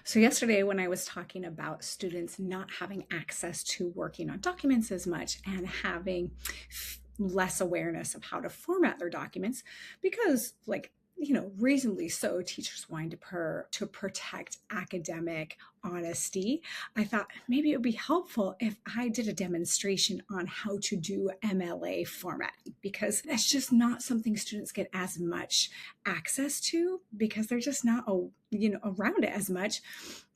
So yesterday when I was talking about students not having access to working on documents as much and having less awareness of how to format their documents because reasonably so, teachers wanting to protect academic honesty, I thought maybe it would be helpful if I did a demonstration on how to do MLA formatting, because that's just not something students get as much access to because they're just not around it as much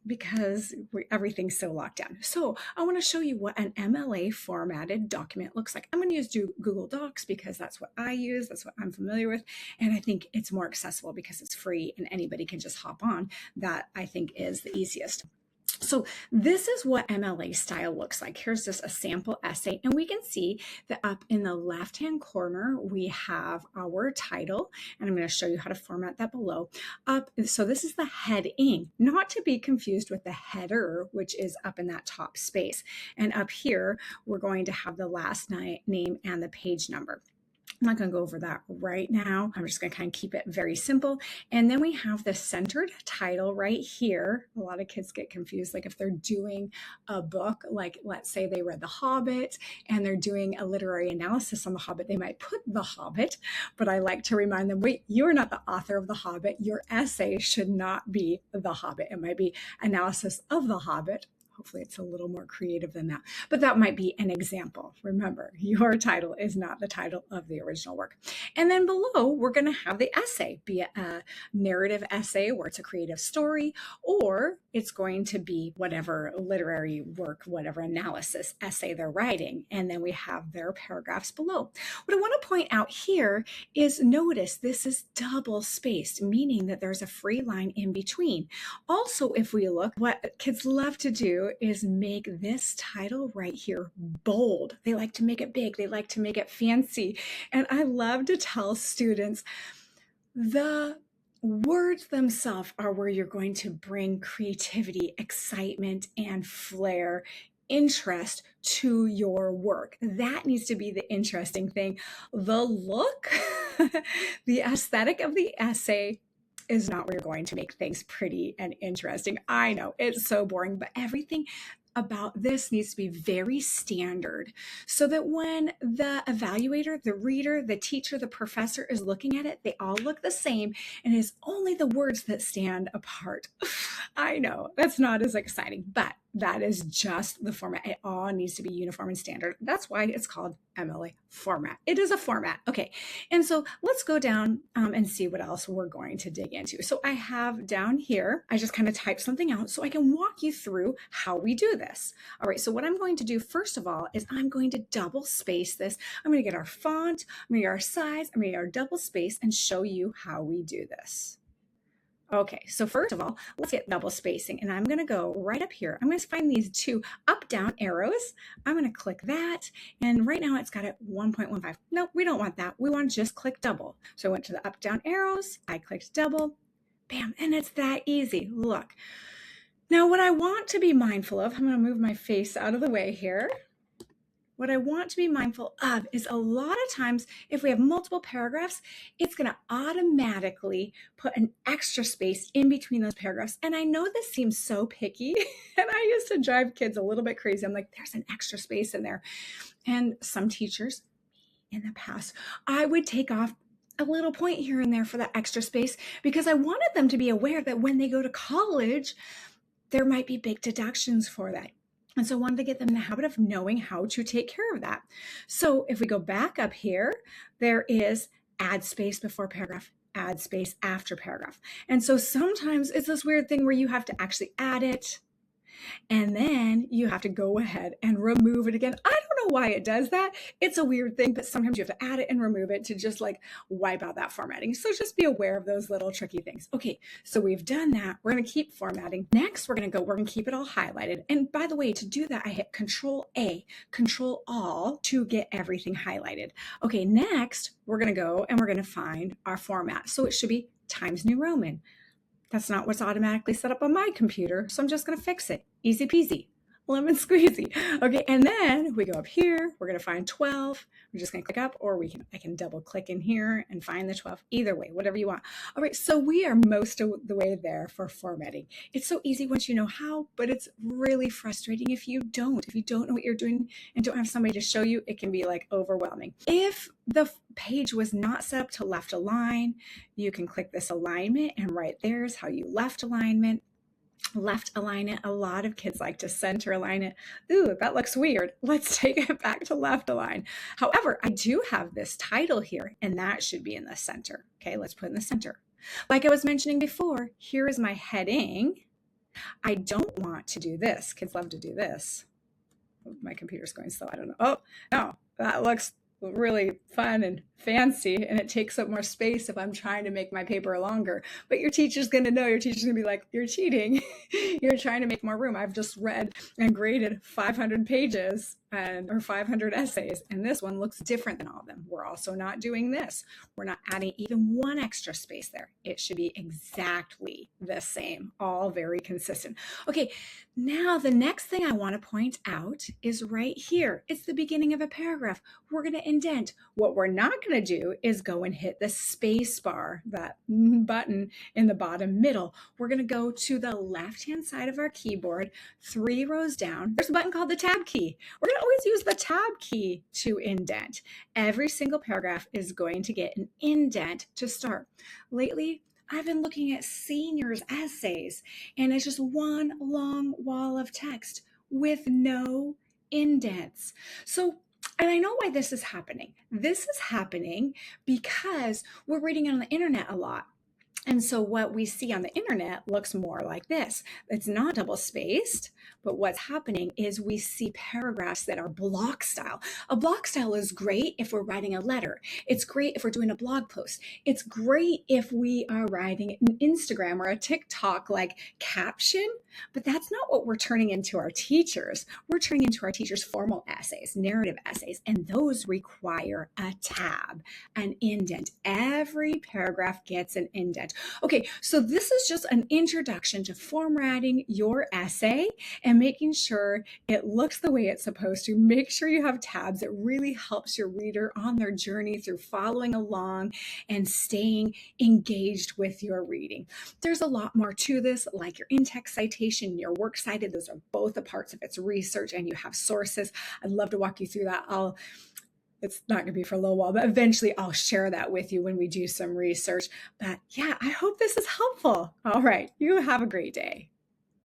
because everything's so locked down. So I want to show you what an MLA formatted document looks like. I'm going to use Google Docs because that's what I use. That's what I'm familiar with. And I think it's more accessible because it's free and anybody can just hop on. That I think is the easiest. So this is what MLA style looks like. Here's just a sample essay, and we can see that up in the left-hand corner, we have our title, and I'm going to show you how to format that below. So this is the heading, not to be confused with the header, which is up in that top space. And up here, we're going to have the last name and the page number. I'm not going to go over that right now. I'm just going to kind of keep it very simple. And then we have the centered title right here. A lot of kids get confused. Like if they're doing a book, like let's say they read The Hobbit and they're doing a literary analysis on The Hobbit, they might put The Hobbit, but I like to remind them, wait, you're not the author of The Hobbit. Your essay should not be The Hobbit. It might be analysis of The Hobbit. Hopefully it's a little more creative than that, but that might be an example. Remember, your title is not the title of the original work. And then below, we're going to have the essay, be it a narrative essay where it's a creative story, or it's going to be whatever literary work, whatever analysis essay they're writing. And then we have their paragraphs below. What I want to point out here is notice this is double spaced, meaning that there's a free line in between. Also, if we look, what kids love to do is make this title right here bold. They like to make it big. They like to make it fancy. And I love to tell students the words themselves are where you're going to bring creativity, excitement, and flair, interest to your work. That needs to be the interesting thing. The look, the aesthetic of the essay is not where you're going to make things pretty and interesting. I know it's so boring, but everything about this needs to be very standard so that when the evaluator, the reader, the teacher, the professor is looking at it, they all look the same and it's only the words that stand apart. I know that's not as exciting, but that is just the format. It all needs to be uniform and standard. That's why it's called MLA format. It is a format. Okay. And so let's go down and see what else we're going to dig into. So I have down here, I just kind of typed something out so I can walk you through how we do this. All right. So what I'm going to do first of all is I'm going to double space this. I'm going to get our font, I'm going to get our size, I'm going to get our double space and show you how we do this. Okay, so first of all, let's get double spacing, and I'm going to go right up here. I'm going to find these two up-down arrows. I'm going to click that, and right now it's got it 1.15. Nope, we don't want that. We want to just click double. So I went to the up-down arrows, I clicked double, bam, and it's that easy. Look. Now, what I want to be mindful of, I'm going to move my face out of the way here. What I want to be mindful of is a lot of times, if we have multiple paragraphs, it's going to automatically put an extra space in between those paragraphs. And I know this seems so picky, and I used to drive kids a little bit crazy. I'm like, there's an extra space in there. And some teachers in the past, I would take off a little point here and there for that extra space because I wanted them to be aware that when they go to college, there might be big deductions for that. And so I wanted to get them in the habit of knowing how to take care of that. So if we go back up here, there is add space before paragraph, add space after paragraph. And so sometimes it's this weird thing where you have to actually add it, and then you have to go ahead and remove it again. I don't know why it does that. It's a weird thing, but sometimes you have to add it and remove it to just like wipe out that formatting. So just be aware of those little tricky things. Okay, so we've done that. We're going to keep formatting. Next, we're going to keep it all highlighted. And by the way, to do that, I hit Control A, Control All to get everything highlighted. Okay, next, we're going to go and we're going to find our format. So it should be Times New Roman. That's not what's automatically set up on my computer, so I'm just going to fix it. Easy peasy. lemon squeezy. Okay, and then we go up here, we're gonna find 12. We're just gonna click up, or I can double click in here and find the 12. Either way, whatever you want. All right, so we are most of the way there for formatting. It's so easy once you know how, but it's really frustrating if you don't. If you don't know what you're doing and don't have somebody to show you, it can be like overwhelming. If the page was not set up to left align, you can click this alignment, and right there's how you left alignment. Left align it. A lot of kids like to center align it. Ooh, that looks weird. Let's take it back to left align. However, I do have this title here, and that should be in the center. Okay, let's put it in the center. Like I was mentioning before, here is my heading. I don't want to do this. Kids love to do this. My computer's going slow. I don't know. Oh, no, that looks really fun and fancy, and it takes up more space if I'm trying to make my paper longer. But your teacher's going to know. Your teacher's going to be like, you're cheating. You're trying to make more room. I've just read and graded 500 pages or 500 essays, and this one looks different than all of them. We're also not doing this. We're not adding even one extra space there. It should be exactly the same, all very consistent. Okay, now the next thing I want to point out is right here. It's the beginning of a paragraph. We're going to indent. What we're not going to do is go and hit the space bar, that button in the bottom middle. We're going to go to the left-hand side of our keyboard, 3 rows down. There's a button called the tab key. We're going to always use the tab key to indent. Every single paragraph is going to get an indent to start. Lately, I've been looking at seniors' essays, and it's just one long wall of text with no indents. So, and I know why this is happening. This is happening because we're reading on the internet a lot. And so what we see on the internet looks more like this. It's not double spaced, but what's happening is we see paragraphs that are block style. A block style is great if we're writing a letter. It's great if we're doing a blog post. It's great if we are writing an Instagram or a TikTok like caption, but that's not what we're turning into our teachers. We're turning into our teachers' formal essays, narrative essays, and those require a tab, an indent. Every paragraph gets an indent. Okay, so this is just an introduction to formatting your essay and making sure it looks the way it's supposed to. Make sure you have tabs. It really helps your reader on their journey through following along and staying engaged with your reading. There's a lot more to this, like your in-text citation, your works cited. Those are both the parts of its research, and you have sources. I'd love to walk you through that. It's not going to be for a little while, but eventually I'll share that with you when we do some research. But yeah, I hope this is helpful. All right, you have a great day.